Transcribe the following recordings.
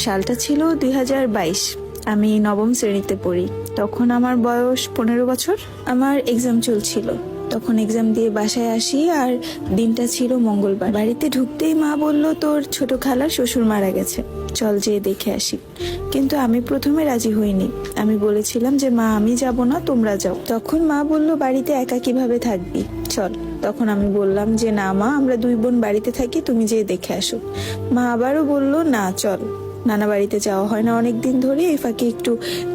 সালটা ছিল 2022। আমি নবম শ্রেণীতে পড়ি। তখন আমার বয়স 15 বছর। আমার এক্সাম চলছিল। তখন এক্সাম দিয়ে বাসায় আসি, আর দিনটা ছিল মঙ্গলবার। বাড়িতে ঢুকতেই মা বলল, তোর ছোট খালার শ্বশুর মারা গেছে, চল যেয়ে দেখে আসি। কিন্তু আমি প্রথমে রাজি হইনি। আমি বলেছিলাম যে মা, আমি যাব না, তোমরা যাও। তখন মা বলল, বাড়িতে একা কিভাবে থাকবি, চল। তখন আমি বললাম যে না মা, আমরা দুই বোন বাড়িতে থাকি, তুমি যেয়ে দেখে আসো। মা আবারও বলল, না চল, নানা বাড়িতে যাওয়া হয় না অনেকদিন ধরে, এই ফাঁকে একটু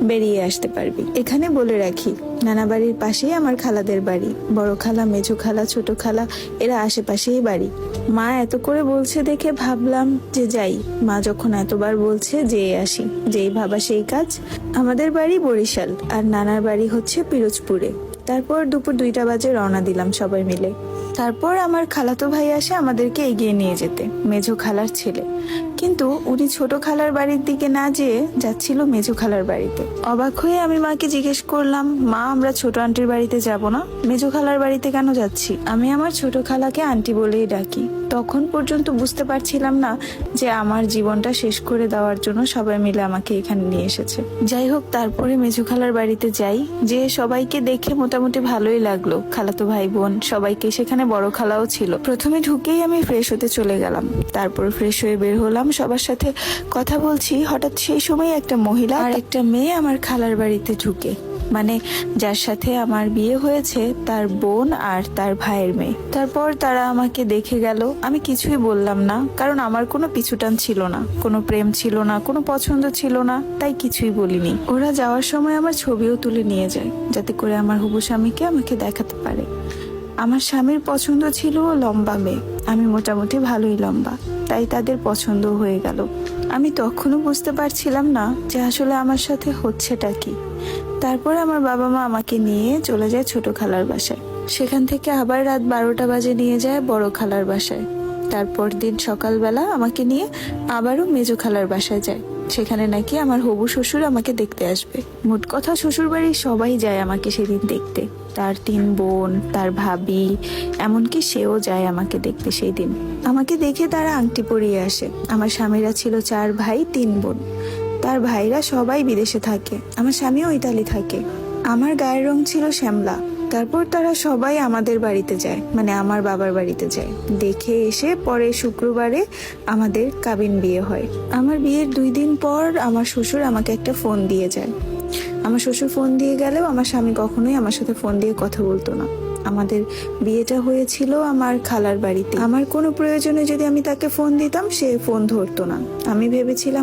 বেরিয়ে আসতে পারবি। এখানে বলে রাখি, নানা বাড়ির পাশেই আমার খালাদের বাড়ি। বড় খালা, মেজো খালা, ছোট খালা এরা আশেপাশেই বাড়ি। মা এত করে বলছে দেখে ভাবলাম যে যাই। মা যখন এতবার বলছে, যেয়ে আসি। যেই ভাবা সেই কাজ। আমাদের বাড়ি বরিশাল, আর নানার বাড়ি হচ্ছে পিরোজপুরে। তারপর দুপুর 2টা বাজে রওনা দিলাম সবাই মিলে। তারপর আমার খালাতো ভাই আসে আমাদেরকে এগিয়ে নিয়ে যেতে, মেজো খালার ছেলে। কিন্তু উনি ছোট খালার বাড়ির দিকে না যেয়ে যাচ্ছিল মেজো খালার বাড়িতে। অবাক হয়ে আমি মাকে জিজ্ঞেস করলাম, মা, আমরা ছোট আন্টির বাড়িতে যাব না, মেজো খালার বাড়িতে কেন যাচ্ছি? আমি আমার ছোট খালাকে আন্টি বলেই ডাকি। তখন পর্যন্ত বুঝতে পারছিলাম না যে আমার জীবনটা শেষ করে দেওয়ার জন্য সবাই মিলে আমাকে এখানে নিয়ে এসেছে। যাই হোক, তারপরে মেজো খালার বাড়িতে যাই। যে সবাইকে দেখে মোটামুটি ভালোই লাগলো, খালাতো ভাই বোন সবাইকে। সেখানে বড় খালাও ছিল। প্রথমে ঢুকেই আমি ফ্রেশ হতে চলে গেলাম। তারপর ফ্রেশ হয়ে বের হলাম, সবার সাথে কথা বলছি। হঠাৎ সেই সময় একটা মহিলা আর একটা মেয়ে আমার খালার বাড়িতে ঢুকে, মানে যার সাথে আমার বিয়ে হয়েছে তার বোন আর তার ভাইয়ের মেয়ে। তারপর তারা আমাকে দেখে গেল। আমি কিছুই বললাম না, কারণ আমার কোনো পিছুটান ছিল না, কোনো প্রেম ছিল না, কোনো পছন্দ ছিল না, তাই কিছুই বলিনি। ওরা যাওয়ার সময় আমার ছবিও তুলে নিয়ে যায়, যাতে করে আমার হবু স্বামীকে আমাকে দেখাতে পারে। আমার স্বামীর পছন্দ ছিল লম্বা মেয়ে। আমি মোটামুটি ভালোই লম্বা, তাই তাদের পছন্দ হয়ে গেল। আমি তখনও বুঝতে পারছিলাম না যে আসলে আমার সাথে হচ্ছেটা কি। তারপর আমার বাবা মা আমাকে নিয়ে চলে যায় ছোট খালার বাসায়। সেখান থেকে আবার রাত 12টা বাজে নিয়ে যায় বড় খালার বাসায়। তারপর দিন সকালবেলা আমাকে নিয়ে আবারও মেজো খালার বাসায় যায়। সেখানে নাকি আমার হবু শ্বশুর আমাকে দেখতে আসবে। মোট কথা, শ্বশুর বাড়ির সবাই যায় আমাকে সেদিন দেখতে। তার 3 বোন, তার ভাবি, এমনকি সেও যায় আমাকে দেখতে সেই দিন। আমাকে দেখে তারা আংটি পরিয়ে আসে। আমার স্বামীরা ছিল 4 ভাই 3 বোন। তার ভাইরা সবাই বিদেশে থাকে, আমার স্বামীও ইতালি থাকে। আমার গায়ের রং ছিল শ্যামলা। তারপর তারা সবাই আমাদের বাড়িতে যায়, মানে আমার বাবার বাড়িতে যায়। দেখে এসে পরে শুক্রবারে আমাদের কাবিন বিয়ে হয়। আমার বিয়ের 2 দিন পর আমার শ্বশুর আমাকে একটা ফোন দিয়ে যায়। আমার শ্বশুর ফোন দিয়ে গেলেও আমার স্বামী কখনোই আমার সাথে ফোন দিয়ে কথা বলতো না। আমাদের বিয়েটা হয়েছিল আমার খালার বাড়িতে। আমার কোনো প্রয়োজনে যদি আমি তাকে ফোন দিতাম, সে ফোন ধরতো না। আমি ভেবেছিলাম